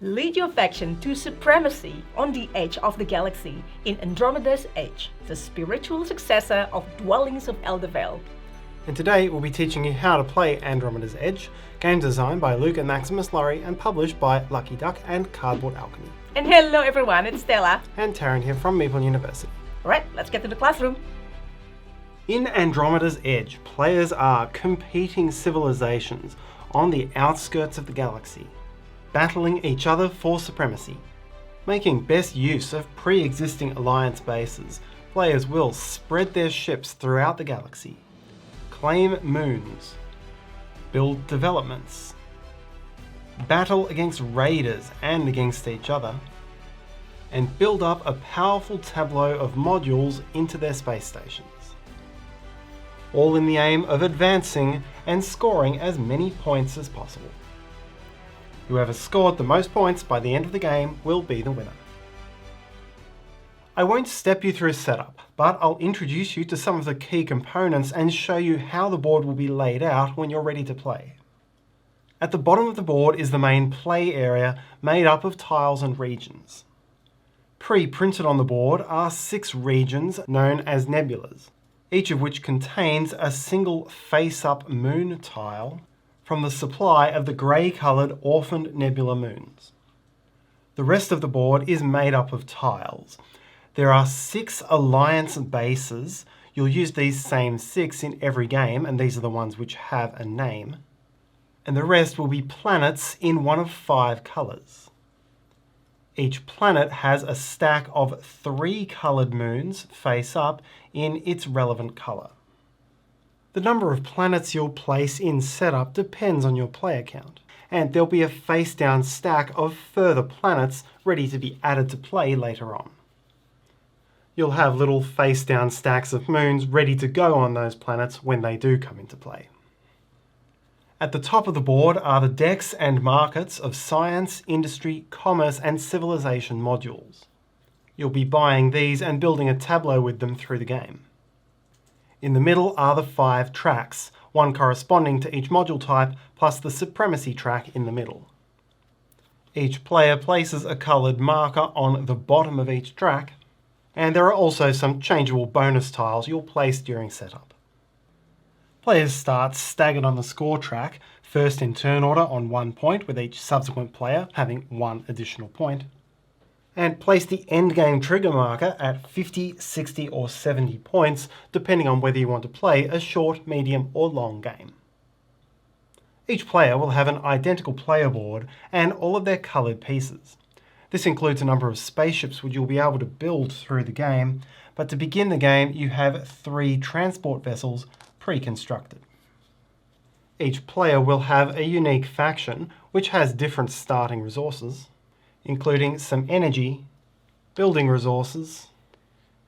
Lead your faction to supremacy on the edge of the galaxy in Andromeda's Edge, the spiritual successor of Dwellings of Eldervale. And today we'll be teaching you how to play Andromeda's Edge, game designed by Luke and Maximus Laurie and published by Lucky Duck and Cardboard Alchemy. And hello everyone, it's Stella. And Taryn here from Meeple University. Alright, let's get to the classroom. In Andromeda's Edge, players are competing civilizations on the outskirts of the galaxy, battling each other for supremacy. Making best use of pre-existing alliance bases, players will spread their ships throughout the galaxy, claim moons, build developments, battle against raiders and against each other, and build up a powerful tableau of modules into their space stations. All in the aim of advancing and scoring as many points as possible. Whoever scored the most points by the end of the game will be the winner. I won't step you through setup, but I'll introduce you to some of the key components and show you how the board will be laid out when you're ready to play. At the bottom of the board is the main play area made up of tiles and regions. Pre-printed on the board are 6 regions known as nebulas, each of which contains a single face-up moon tile from the supply of the grey-coloured orphaned nebula moons. The rest of the board is made up of tiles. There are 6 alliance bases. You'll use these same 6 in every game, and these are the ones which have a name. And the rest will be planets in one of 5 colours. Each planet has a stack of 3 coloured moons face up in its relevant colour. The number of planets you'll place in setup depends on your player count, and there'll be a face down stack of further planets ready to be added to play later on. You'll have little face down stacks of moons ready to go on those planets when they do come into play. At the top of the board are the decks and markets of science, industry, commerce and civilization modules. You'll be buying these and building a tableau with them through the game. In the middle are the 5 tracks, one corresponding to each module type, plus the supremacy track in the middle. Each player places a coloured marker on the bottom of each track, and there are also some changeable bonus tiles you'll place during setup. Players start staggered on the score track, first in turn order on 1 point, with each subsequent player having 1 additional point, and place the endgame trigger marker at 50, 60 or 70 points, depending on whether you want to play a short, medium or long game. Each player will have an identical player board and all of their coloured pieces. This includes a number of spaceships which you'll be able to build through the game, but to begin the game you have 3 transport vessels pre-constructed. Each player will have a unique faction which has different starting resources, including some energy, building resources,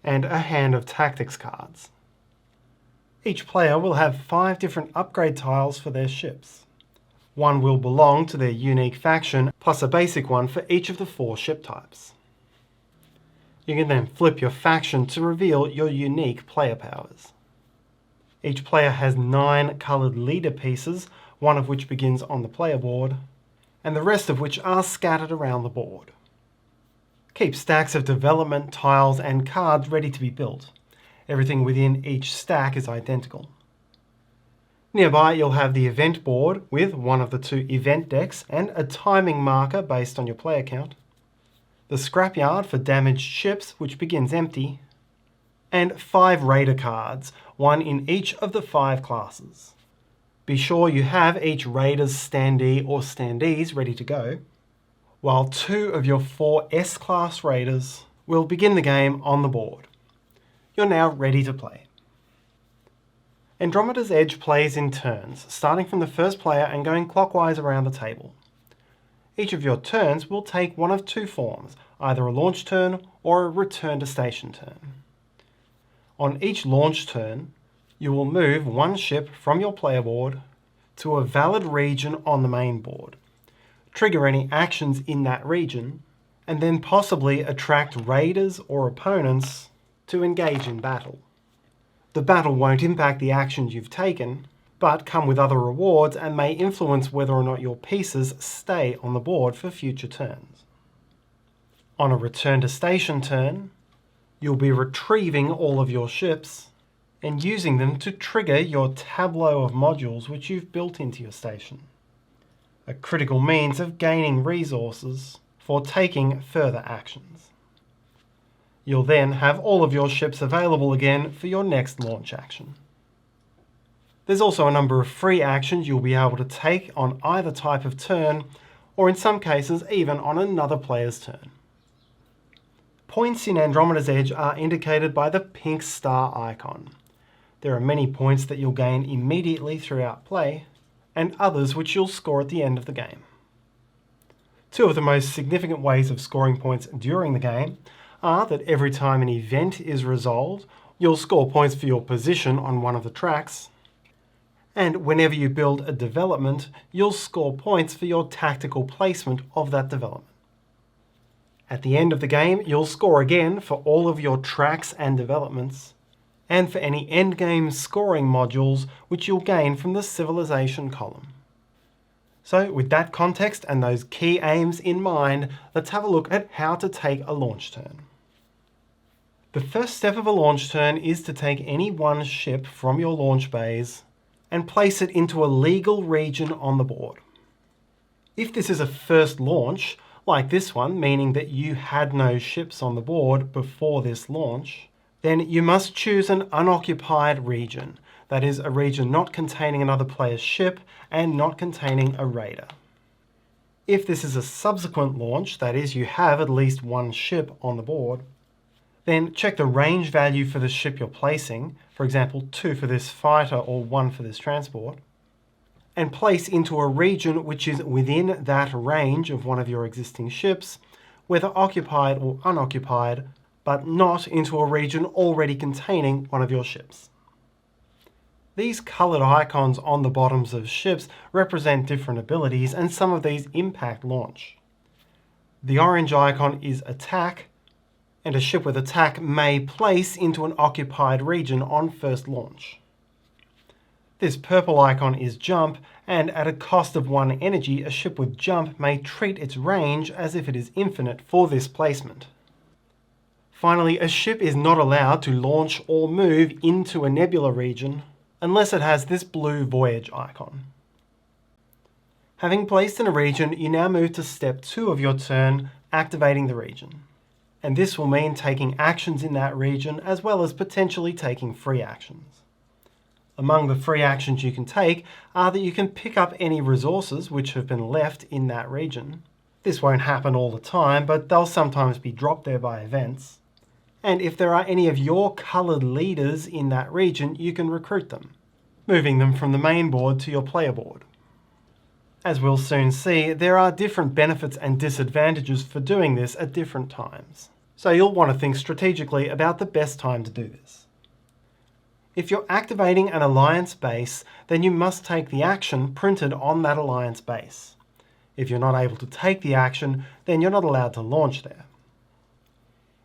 and a hand of tactics cards. Each player will have 5 different upgrade tiles for their ships. 1 will belong to their unique faction, plus a basic one for each of the 4 ship types. You can then flip your faction to reveal your unique player powers. Each player has 9 coloured leader pieces, one of which begins on the player board, and the rest of which are scattered around the board. Keep stacks of development tiles and cards ready to be built. Everything within each stack is identical. Nearby you'll have the event board with one of the 2 event decks and a timing marker based on your player count, the scrapyard for damaged ships which begins empty, and 5 raider cards, 1 in each of the 5 classes. Be sure you have each raider's standee or standees ready to go, while 2 of your 4 S-class raiders will begin the game on the board. You're now ready to play. Andromeda's Edge plays in turns, starting from the first player and going clockwise around the table. Each of your turns will take one of 2 forms, either a launch turn or a return to station turn. On each launch turn, you will move 1 ship from your player board to a valid region on the main board, trigger any actions in that region, and then possibly attract raiders or opponents to engage in battle. The battle won't impact the actions you've taken, but come with other rewards and may influence whether or not your pieces stay on the board for future turns. On a return to station turn, you'll be retrieving all of your ships and using them to trigger your tableau of modules which you've built into your station, a critical means of gaining resources for taking further actions. You'll then have all of your ships available again for your next launch action. There's also a number of free actions you'll be able to take on either type of turn, or in some cases even on another player's turn. Points in Andromeda's Edge are indicated by the pink star icon. There are many points that you'll gain immediately throughout play, and others which you'll score at the end of the game. Two of the most significant ways of scoring points during the game are that every time an event is resolved, you'll score points for your position on one of the tracks, and whenever you build a development, you'll score points for your tactical placement of that development. At the end of the game, you'll score again for all of your tracks and developments, and for any endgame scoring modules which you'll gain from the civilization column. So with that context and those key aims in mind, let's have a look at how to take a launch turn. The first step of a launch turn is to take any one ship from your launch bays and place it into a legal region on the board. If this is a first launch, like this one, meaning that you had no ships on the board before this launch, then you must choose an unoccupied region. That is, a region not containing another player's ship and not containing a raider. If this is a subsequent launch, that is, you have at least one ship on the board, then check the range value for the ship you're placing, for example 2 for this fighter or 1 for this transport, and place into a region which is within that range of one of your existing ships, whether occupied or unoccupied, but not into a region already containing one of your ships. These coloured icons on the bottoms of ships represent different abilities, and some of these impact launch. The orange icon is attack, and a ship with attack may place into an occupied region on first launch. This purple icon is jump, and at a cost of 1 energy, a ship with jump may treat its range as if it is infinite for this placement. Finally, a ship is not allowed to launch or move into a nebula region unless it has this blue voyage icon. Having placed in a region, you now move to step 2 of your turn, activating the region. And this will mean taking actions in that region as well as potentially taking free actions. Among the free actions you can take are that you can pick up any resources which have been left in that region. This won't happen all the time, but they'll sometimes be dropped there by events. And if there are any of your coloured leaders in that region, you can recruit them, moving them from the main board to your player board. As we'll soon see, there are different benefits and disadvantages for doing this at different times. So you'll want to think strategically about the best time to do this. If you're activating an alliance base, then you must take the action printed on that alliance base. If you're not able to take the action, then you're not allowed to launch there.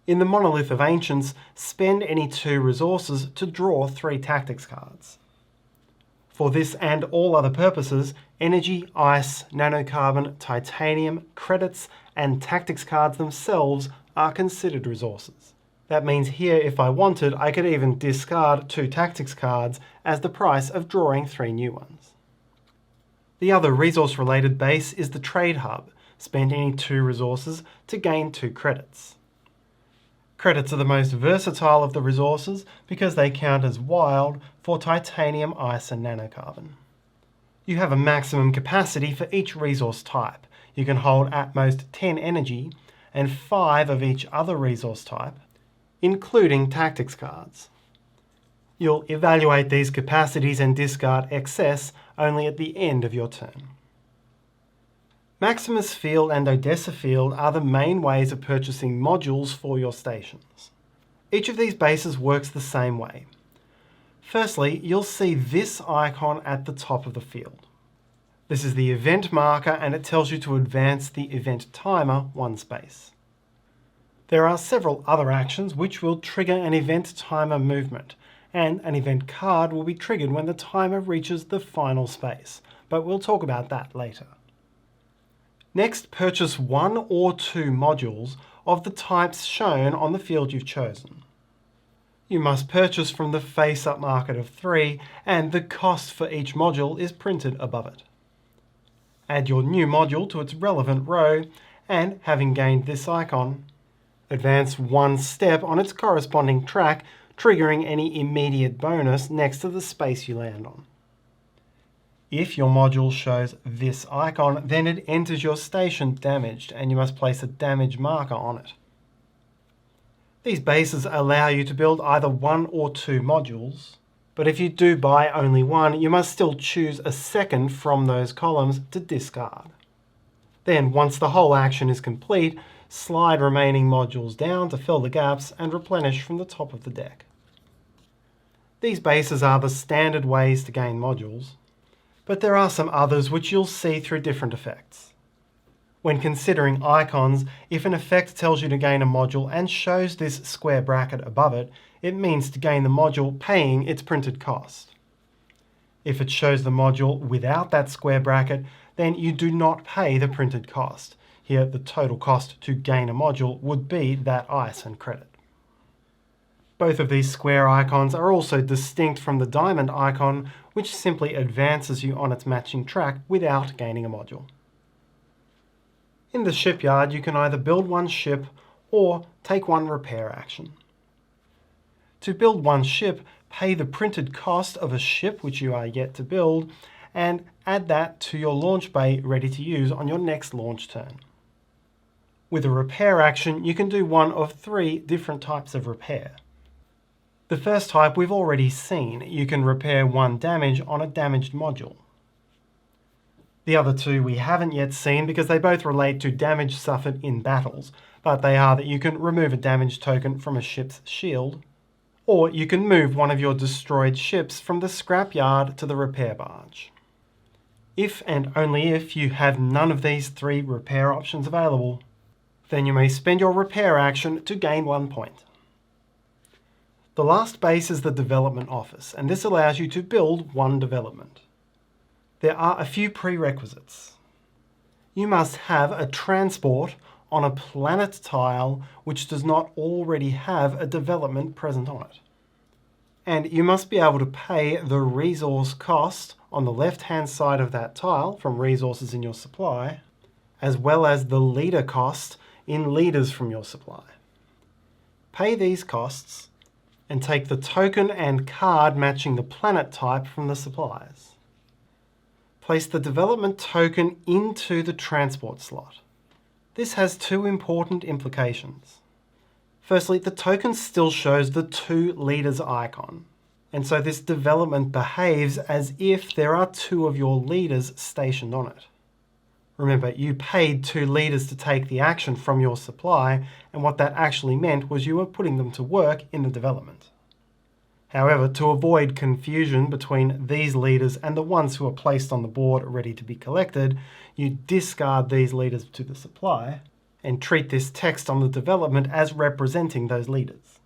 In the Monolith of Ancients, spend any 2 resources to draw 3 tactics cards. For this and all other purposes, energy, ice, nanocarbon, titanium, credits, and tactics cards themselves are considered resources. That means here, if I wanted, I could even discard 2 tactics cards as the price of drawing 3 new ones. The other resource-related base is the Trade Hub. Spend any 2 resources to gain 2 credits. Credits are the most versatile of the resources because they count as wild for titanium, ice, and nanocarbon. You have a maximum capacity for each resource type. You can hold at most 10 energy and 5 of each other resource type, including tactics cards. You'll evaluate these capacities and discard excess only at the end of your turn. Maximus Field and Odessa Field are the main ways of purchasing modules for your stations. Each of these bases works the same way. Firstly, you'll see this icon at the top of the field. This is the event marker, and it tells you to advance the event timer 1 space. There are several other actions which will trigger an event timer movement, and an event card will be triggered when the timer reaches the final space, but we'll talk about that later. Next, purchase 1 or 2 modules of the types shown on the field you've chosen. You must purchase from the face-up market of 3, and the cost for each module is printed above it. Add your new module to its relevant row, and having gained this icon, advance 1 step on its corresponding track, triggering any immediate bonus next to the space you land on. If your module shows this icon, then it enters your station damaged, and you must place a damage marker on it. These bases allow you to build either 1 or 2 modules, but if you do buy only 1, you must still choose a second from those columns to discard. Then, once the whole action is complete, slide remaining modules down to fill the gaps and replenish from the top of the deck. These bases are the standard ways to gain modules, but there are some others which you'll see through different effects. When considering icons, if an effect tells you to gain a module and shows this square bracket above it, it means to gain the module paying its printed cost. If it shows the module without that square bracket, then you do not pay the printed cost. Here, the total cost to gain a module would be that ice and credit. Both of these square icons are also distinct from the diamond icon, which simply advances you on its matching track without gaining a module. In the shipyard, you can either build 1 ship or take 1 repair action. To build 1 ship, pay the printed cost of a ship which you are yet to build, and add that to your launch bay ready to use on your next launch turn. With a repair action, you can do one of 3 different types of repair. The first type we've already seen. You can repair 1 damage on a damaged module. The other 2 we haven't yet seen because they both relate to damage suffered in battles, but they are that you can remove a damage token from a ship's shield, or you can move one of your destroyed ships from the scrapyard to the repair barge. If and only if you have none of these 3 repair options available, then you may spend your repair action to gain 1 point. The last base is the development office, and this allows you to build 1 development. There are a few prerequisites. You must have a transport on a planet tile which does not already have a development present on it. And you must be able to pay the resource cost on the left-hand side of that tile from resources in your supply, as well as the leader cost in leaders from your supply. Pay these costs and take the token and card matching the planet type from the supplies. Place the development token into the transport slot. This has 2 important implications. Firstly, the token still shows the 2 leaders icon, and so this development behaves as if there are 2 of your leaders stationed on it. Remember, you paid 2 leaders to take the action from your supply, and what that actually meant was you were putting them to work in the development. However, to avoid confusion between these leaders and the ones who are placed on the board ready to be collected, you discard these leaders to the supply and treat this text on the development as representing those leaders.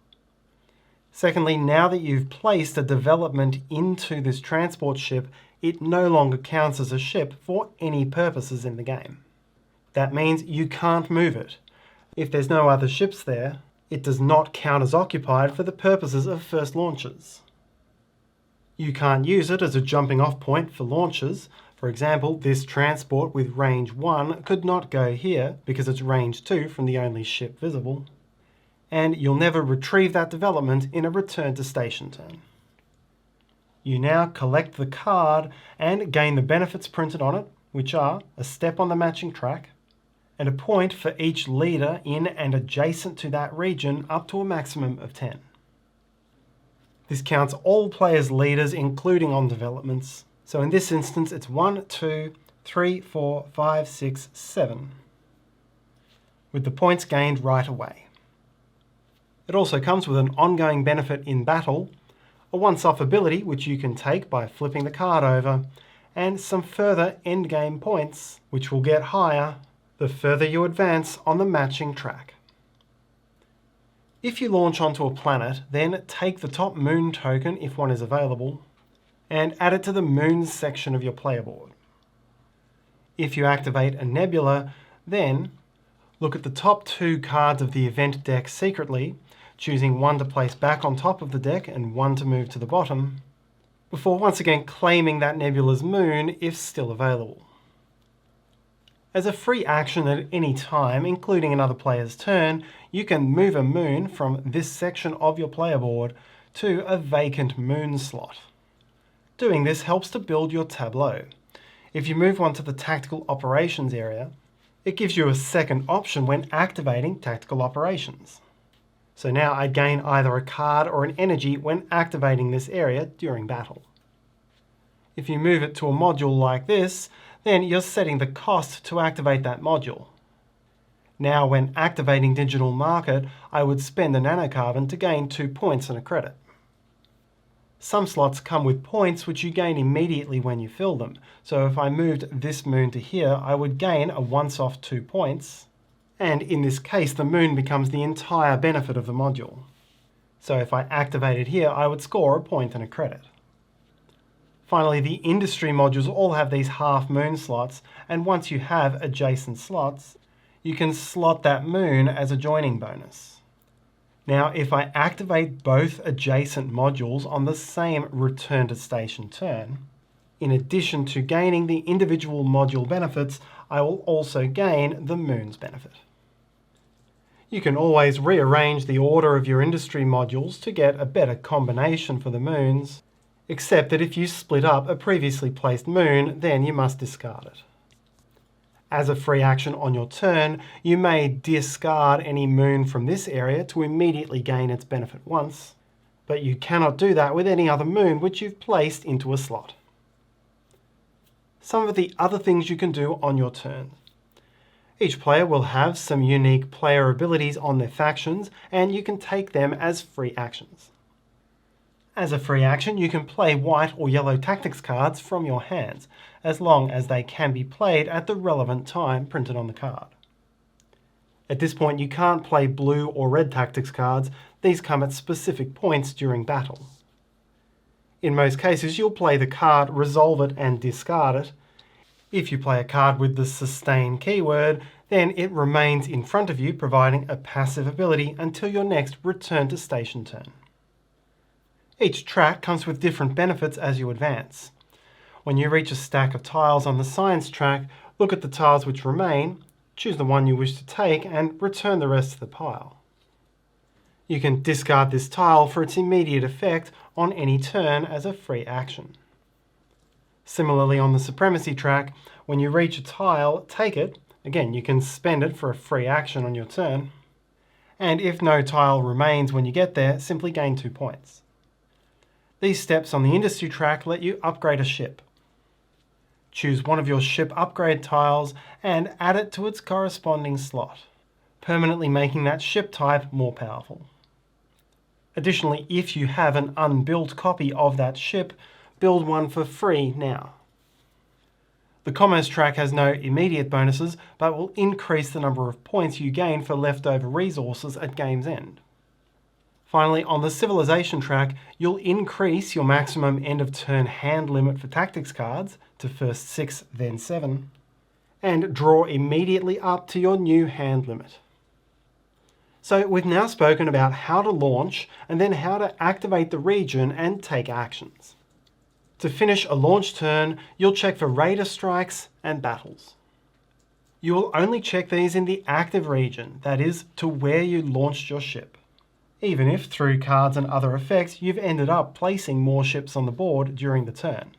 Secondly, now that you've placed a development into this transport ship, it no longer counts as a ship for any purposes in the game. That means you can't move it. If there's no other ships there, it does not count as occupied for the purposes of first launches. You can't use it as a jumping off point for launches. For example, this transport with range 1 could not go here because it's range 2 from the only ship visible. And you'll never retrieve that development in a return to station turn. You now collect the card and gain the benefits printed on it, which are a step on the matching track, and a point for each leader in and adjacent to that region up to a maximum of 10. This counts all players' leaders, including on developments. So in this instance, it's 1, 2, 3, 4, 5, 6, 7, with the points gained right away. It also comes with an ongoing benefit in battle, a once-off ability which you can take by flipping the card over, and some further endgame points which will get higher the further you advance on the matching track. If you launch onto a planet, then take the top moon token if one is available, and add it to the moons section of your player board. If you activate a nebula, then look at the top 2 cards of the event deck secretly, choosing one to place back on top of the deck and one to move to the bottom, before once again claiming that nebula's moon if still available. As a free action at any time, including another player's turn, you can move a moon from this section of your player board to a vacant moon slot. Doing this helps to build your tableau. If you move one to the tactical operations area, it gives you a second option when activating tactical operations. So now I gain either a card or an energy when activating this area during battle. If you move it to a module like this, then you're setting the cost to activate that module. Now when activating Digital Market, I would spend a nanocarbon to gain 2 points and a credit. Some slots come with points which you gain immediately when you fill them, so if I moved this moon to here, I would gain a once-off 2 points, and in this case the moon becomes the entire benefit of the module. So if I activated here, I would score a point and a credit. Finally, the industry modules all have these half moon slots, and once you have adjacent slots, you can slot that moon as a joining bonus. Now, if I activate both adjacent modules on the same return to station turn, in addition to gaining the individual module benefits, I will also gain the moon's benefit. You can always rearrange the order of your industry modules to get a better combination for the moons, except that if you split up a previously placed moon, then you must discard it. As a free action on your turn, you may discard any moon from this area to immediately gain its benefit once, but you cannot do that with any other moon which you've placed into a slot. Some of the other things you can do on your turn. Each player will have some unique player abilities on their factions, and you can take them as free actions. As a free action, you can play white or yellow tactics cards from your hands, as long as they can be played at the relevant time printed on the card. At this point, you can't play blue or red tactics cards. These come at specific points during battle. In most cases, you'll play the card, resolve it, and discard it. If you play a card with the sustain keyword, then it remains in front of you, providing a passive ability until your next return to station turn. Each track comes with different benefits as you advance. When you reach a stack of tiles on the science track, look at the tiles which remain, choose the one you wish to take, and return the rest to the pile. You can discard this tile for its immediate effect on any turn as a free action. Similarly, on the supremacy track, when you reach a tile, take it. Again, you can spend it for a free action on your turn. And if no tile remains when you get there, simply gain 2 points. These steps on the industry track let you upgrade a ship. Choose one of your ship upgrade tiles and add it to its corresponding slot, permanently making that ship type more powerful. Additionally, if you have an unbuilt copy of that ship, build one for free now. The commerce track has no immediate bonuses, but will increase the number of points you gain for leftover resources at game's end. Finally, on the civilization track, you'll increase your maximum end-of-turn hand limit for tactics cards to first 6, then 7, and draw immediately up to your new hand limit. So we've now spoken about how to launch and then how to activate the region and take actions. To finish a launch turn, you'll check for raider strikes and battles. You will only check these in the active region, that is, to where you launched your ship, even if through cards and other effects you've ended up placing more ships on the board during the turn.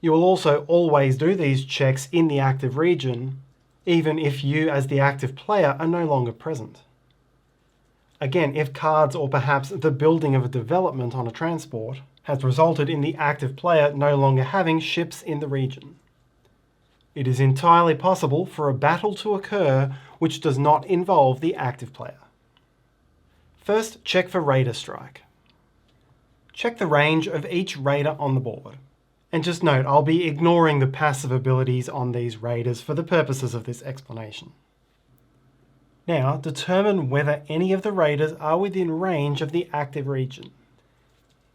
You will also always do these checks in the active region, even if you as the active player are no longer present. Again, if cards or perhaps the building of a development on a transport has resulted in the active player no longer having ships in the region. It is entirely possible for a battle to occur which does not involve the active player. First, check for raider strike. Check the range of each raider on the board. And just note, I'll be ignoring the passive abilities on these raiders for the purposes of this explanation. Now determine whether any of the raiders are within range of the active region.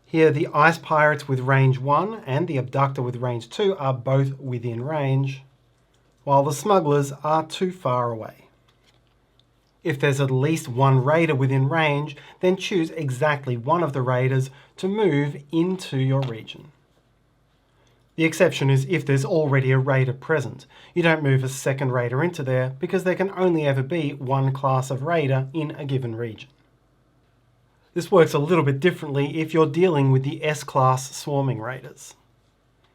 Here the ice pirates with range 1 and the abductor with range 2 are both within range, while the smugglers are too far away. If there's at least one raider within range, then choose exactly one of the raiders to move into your region. The exception is if there's already a raider present. You don't move a second raider into there because there can only ever be one class of raider in a given region. This works a little bit differently if you're dealing with the S-class swarming raiders.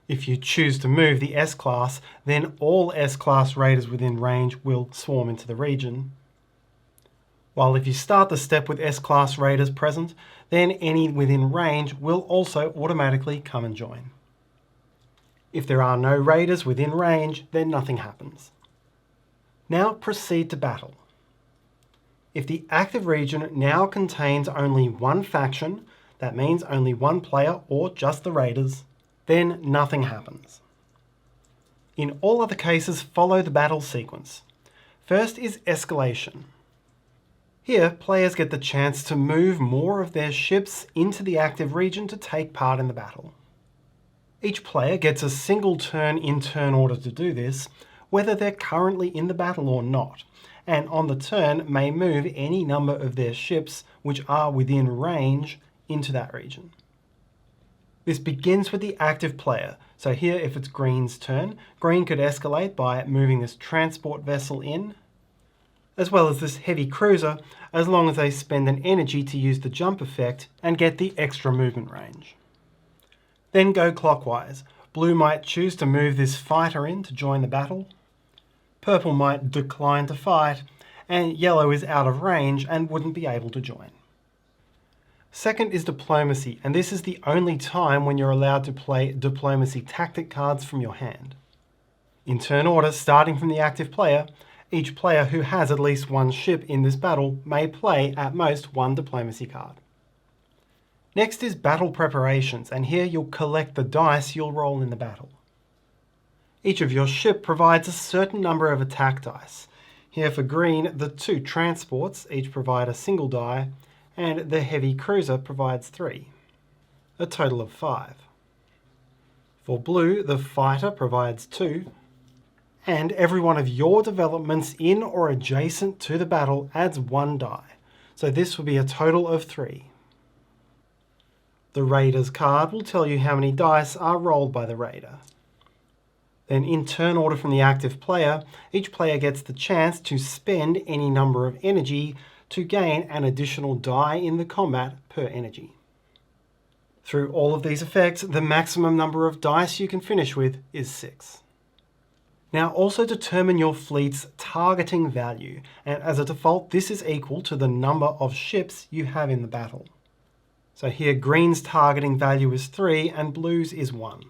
If you choose to move the S-class, then all S-class raiders within range will swarm into the region. While if you start the step with S-class raiders present, then any within range will also automatically come and join. If there are no raiders within range, then nothing happens. Now proceed to battle. If the active region now contains only one faction, that means only one player or just the raiders, then nothing happens. In all other cases, follow the battle sequence. First is escalation. Here, players get the chance to move more of their ships into the active region to take part in the battle. Each player gets a single turn in turn order to do this, whether they're currently in the battle or not, and on the turn may move any number of their ships which are within range into that region. This begins with the active player, so here if it's Green's turn, Green could escalate by moving this transport vessel in, as well as this heavy cruiser, as long as they spend an energy to use the jump effect and get the extra movement range. Then go clockwise. Blue might choose to move this fighter in to join the battle. Purple might decline to fight, and yellow is out of range and wouldn't be able to join. Second is diplomacy, and this is the only time when you're allowed to play diplomacy tactic cards from your hand. In turn order, starting from the active player, each player who has at least one ship in this battle may play at most one diplomacy card. Next is battle preparations, and here you'll collect the dice you'll roll in the battle. Each of your ship provides a certain number of attack dice. Here for green, the 2 transports each provide a single die, and the heavy cruiser provides 3, a total of 5. For blue, the fighter provides 2, and every one of your developments in or adjacent to the battle adds 1 die, so this will be a total of 3. The Raider's card will tell you how many dice are rolled by the Raider. Then in turn order from the active player, each player gets the chance to spend any number of energy to gain an additional die in the combat per energy. Through all of these effects, the maximum number of dice you can finish with is 6. Now also determine your fleet's targeting value, and as a default this is equal to the number of ships you have in the battle. So here green's targeting value is 3 and blue's is 1.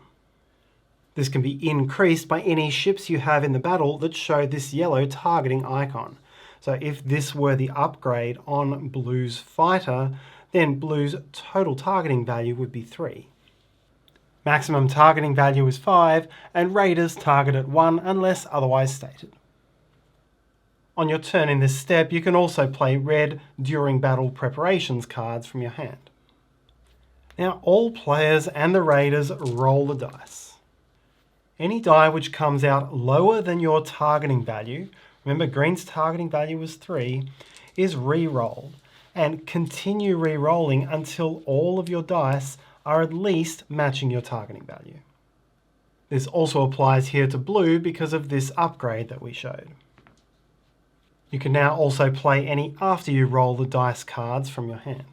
This can be increased by any ships you have in the battle that show this yellow targeting icon. So if this were the upgrade on blue's fighter, then blue's total targeting value would be 3. Maximum targeting value is 5, and raiders target at 1 unless otherwise stated. On your turn in this step, you can also play red during battle preparations cards from your hand. Now all players and the raiders roll the dice. Any die which comes out lower than your targeting value, remember green's targeting value was 3, is re-rolled, and continue re-rolling until all of your dice are at least matching your targeting value. This also applies here to blue because of this upgrade that we showed. You can now also play any after you roll the dice cards from your hand.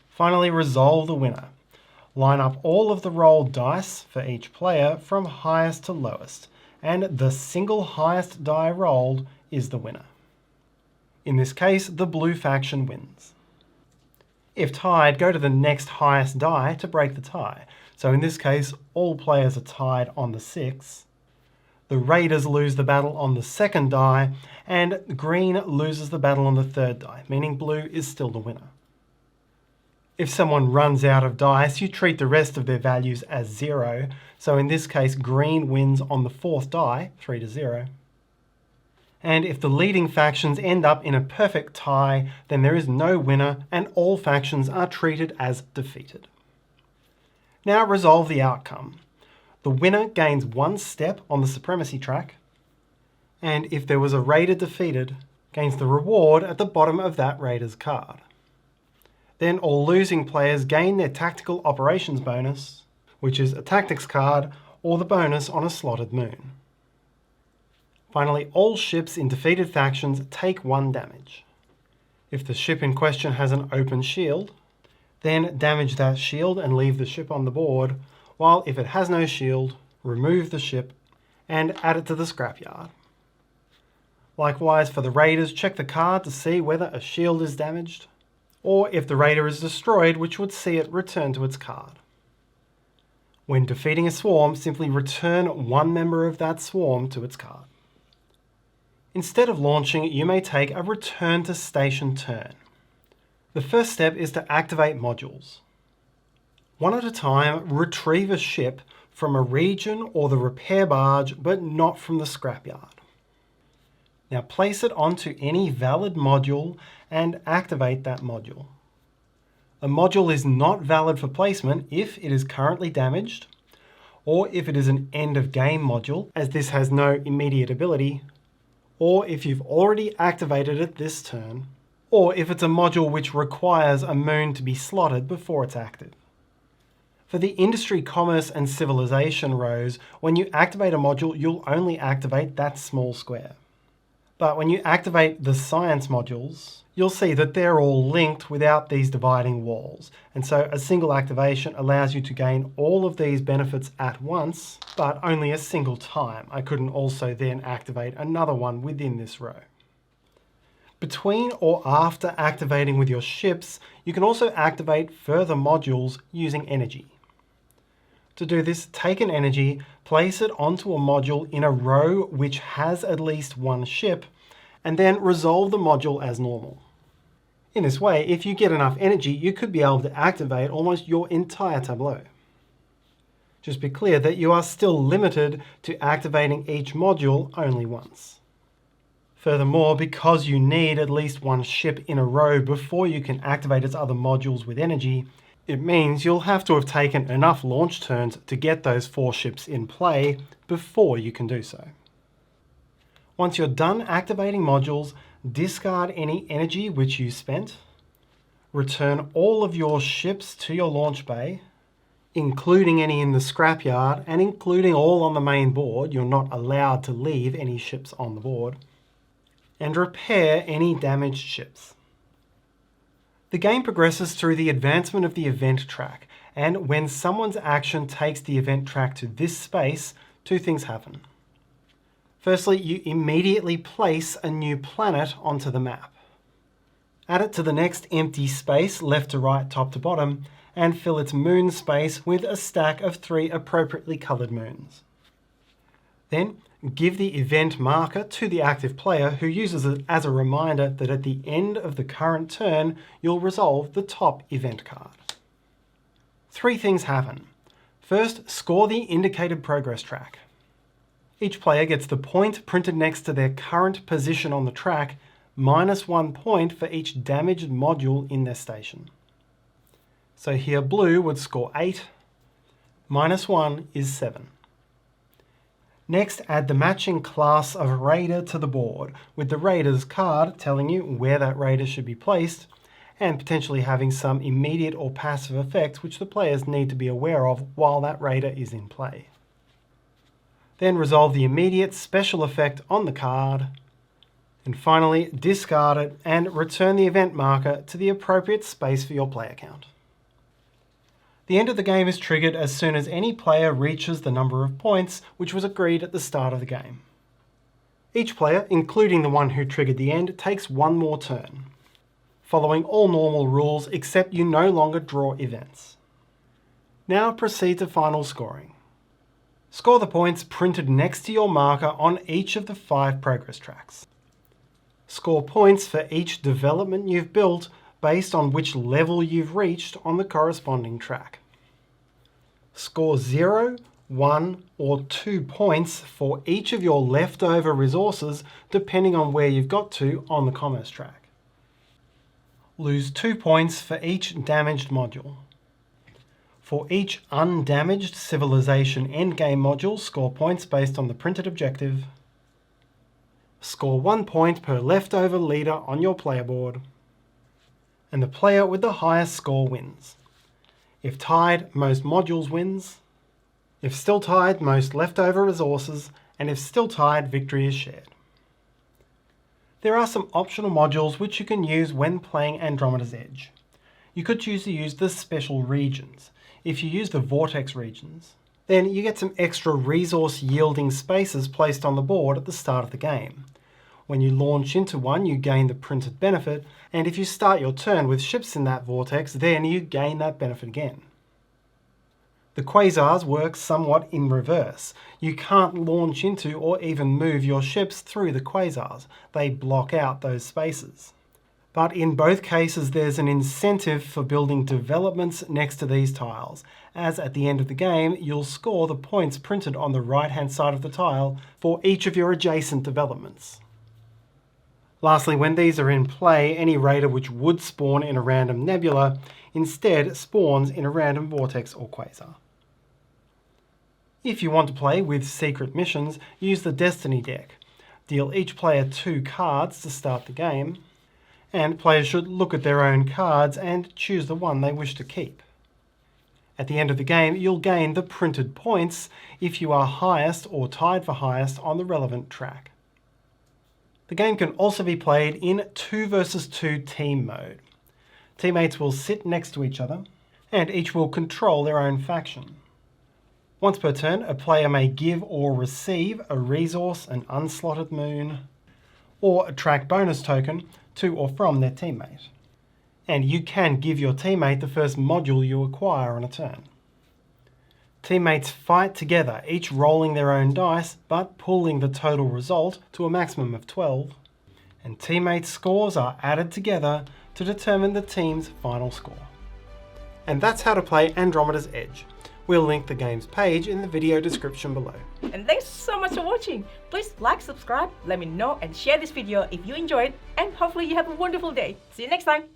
Finally, resolve the winner. Line up all of the rolled dice for each player from highest to lowest, and the single highest die rolled is the winner. In this case, the blue faction wins. If tied, go to the next highest die to break the tie. So in this case, all players are tied on the 6. The raiders lose the battle on the second die, and green loses the battle on the third die, meaning blue is still the winner. If someone runs out of dice, you treat the rest of their values as 0. So in this case, green wins on the 4th die, 3-0. and if the leading factions end up in a perfect tie, then there is no winner and all factions are treated as defeated. Now resolve the outcome. The winner gains 1 step on the supremacy track, and if there was a raider defeated, gains the reward at the bottom of that raider's card. Then all losing players gain their tactical operations bonus, which is a tactics card or the bonus on a slotted moon. Finally, all ships in defeated factions take 1 damage. If the ship in question has an open shield, then damage that shield and leave the ship on the board, while if it has no shield, remove the ship and add it to the scrapyard. Likewise, for the raiders, check the card to see whether a shield is damaged, or if the raider is destroyed, which would see it return to its card. When defeating a swarm, simply return 1 member of that swarm to its card. Instead of launching, you may take a return to station turn. The first step is to activate modules. One at a time, retrieve a ship from a region or the repair barge, but not from the scrapyard. Now place it onto any valid module and activate that module. A module is not valid for placement if it is currently damaged, or if it is an end of game module, as this has no immediate ability, or if you've already activated it this turn, or if it's a module which requires a moon to be slotted before it's active. For the industry, commerce and civilization rows, when you activate a module, you'll only activate that small square. But when you activate the science modules, you'll see that they're all linked without these dividing walls. And so a single activation allows you to gain all of these benefits at once, but only a single time. I couldn't also then activate another one within this row. Between or after activating with your ships, you can also activate further modules using energy. To do this, take an energy, place it onto a module in a row which has at least 1 ship, and then resolve the module as normal. In this way, if you get enough energy, you could be able to activate almost your entire tableau. Just be clear that you are still limited to activating each module only once. Furthermore, because you need at least 1 ship in a row before you can activate its other modules with energy, it means you'll have to have taken enough launch turns to get those 4 ships in play before you can do so. Once you're done activating modules, discard any energy which you spent, return all of your ships to your launch bay, including any in the scrapyard and including all on the main board. You're not allowed to leave any ships on the board, and repair any damaged ships. The game progresses through the advancement of the event track, and when someone's action takes the event track to this space, 2 things happen. Firstly, you immediately place a new planet onto the map. Add it to the next empty space, left to right, top to bottom, and fill its moon space with a stack of 3 appropriately coloured moons. Then, give the event marker to the active player, who uses it as a reminder that at the end of the current turn, you'll resolve the top event card. 3 things happen. First, score the indicated progress track. Each player gets the point printed next to their current position on the track, minus 1 point for each damaged module in their station. So here blue would score 8, minus 1 is 7. Next, add the matching class of raider to the board, with the raider's card telling you where that raider should be placed, and potentially having some immediate or passive effects which the players need to be aware of while that raider is in play. Then resolve the immediate special effect on the card, and finally discard it and return the event marker to the appropriate space for your player count. The end of the game is triggered as soon as any player reaches the number of points which was agreed at the start of the game. Each player, including the one who triggered the end, takes 1 more turn, following all normal rules except you no longer draw events. Now proceed to final scoring. Score the points printed next to your marker on each of the 5 progress tracks. Score points for each development you've built based on which level you've reached on the corresponding track. Score 0, 1 or 2 points for each of your leftover resources depending on where you've got to on the commerce track. Lose 2 points for each damaged module. For each undamaged civilization endgame module, score points based on the printed objective. Score 1 point per leftover leader on your player board. And the player with the highest score wins. If tied, most modules wins. If still tied, most leftover resources. And if still tied, victory is shared. There are some optional modules which you can use when playing Andromeda's Edge. You could choose to use the special regions. If you use the vortex regions, then you get some extra resource yielding spaces placed on the board at the start of the game. When you launch into one, you gain the printed benefit, and if you start your turn with ships in that vortex, then you gain that benefit again. The quasars work somewhat in reverse. You can't launch into or even move your ships through the quasars. They block out those spaces. But in both cases, there's an incentive for building developments next to these tiles, as at the end of the game, you'll score the points printed on the right-hand side of the tile for each of your adjacent developments. Lastly, when these are in play, any raider which would spawn in a random nebula instead spawns in a random vortex or quasar. If you want to play with secret missions, use the Destiny deck. Deal each player 2 cards to start the game, and players should look at their own cards and choose the one they wish to keep. At the end of the game, you'll gain the printed points if you are highest or tied for highest on the relevant track. The game can also be played in 2 versus 2 team mode. Teammates will sit next to each other, and each will control their own faction. Once per turn, a player may give or receive a resource, an unslotted moon, or a track bonus token to or from their teammate. And you can give your teammate the first module you acquire on a turn. Teammates fight together, each rolling their own dice, but pulling the total result to a maximum of 12. And teammates' scores are added together to determine the team's final score. And that's how to play Andromeda's Edge. We'll link the game's page in the video description below. And thanks so much for watching. Please like, subscribe, let me know and share this video if you enjoyed, and hopefully you have a wonderful day. See you next time.